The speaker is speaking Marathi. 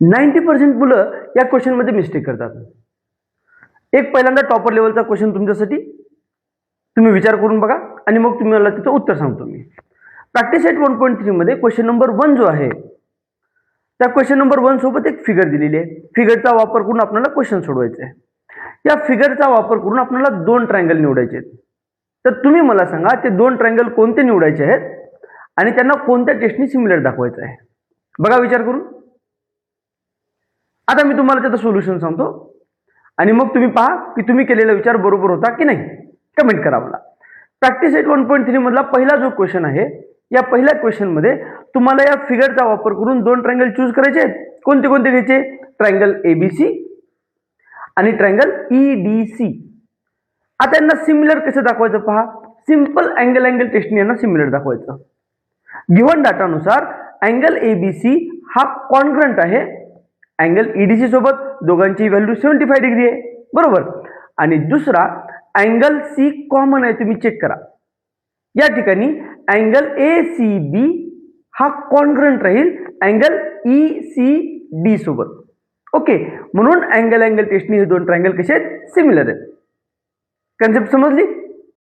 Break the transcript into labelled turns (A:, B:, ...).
A: 90% मुलं या क्वेश्चनमध्ये मिस्टेक करतात. एक पहिल्यांदा टॉपर लेवलचा क्वेश्चन तुमच्यासाठी, तुम्ही विचार करून बघा आणि मग तुम्ही मला त्याचं उत्तर सांगतो मी. प्रॅक्टिस सेट 1.3 मध्ये क्वेश्चन नंबर 1 जो आहे, त्या क्वेश्चन नंबर 1 सोबत एक फिगर दिलेली आहे. फिगरचा वापर करून आपल्याला क्वेश्चन सोडवायचे आहे. या फिगरचा वापर करून आपल्याला 2 ट्रायंगल निवडायचे आहेत. तर तुम्ही मला सांगा ते 2 ट्रायंगल कोणते निवडायचे आहेत आणि त्यांना कोणत्या टेस्टनी सिमिलर दाखवायचं आहे. बघा विचार करून. आता मी तुम्हाला त्याचं सोल्युशन सांगतो आणि मग तुम्ही पहा की तुम्ही केलेला विचार बरोबर होता की नाही. कमेंट करा मला. प्रॅक्टिस सेट 1.3 मधला पहिला जो क्वेश्चन आहे, या पहिल्या क्वेश्चन मध्ये तुम्हाला या फिगरचा वापर करून 2 ट्रायंगल चूज करायचे आहेत. कोणते कोणते घ्यायचे? ट्रायंगल एबीसी आणि ट्रायंगल ईडीसी. आता यांना सिमिलर कसं दाखवायचं पहा. सिंपल अँगल टेस्टने यांना सिमिलर दाखवायचं. गिव्हन डाटानुसार अँगल एबीसी हा कॉन्ग्रंट आहे अँगल ईडीसी सोबत. दोघांची व्हॅल्यू 75 डिग्री आहे, बरोबर. आणि दुसरा अँगल सी कॉमन आहे, तुम्ही चेक करा. या ठिकाणी अँगल एसीबी हा कॉन्ग्रंट राहील अँगल ईसीडी सोबत. ओके, म्हणून अँगल टेस्टने हे 2 ट्रायंगल कसे आहेत? सिमिलर आहेत. कन्सेप्ट समजली?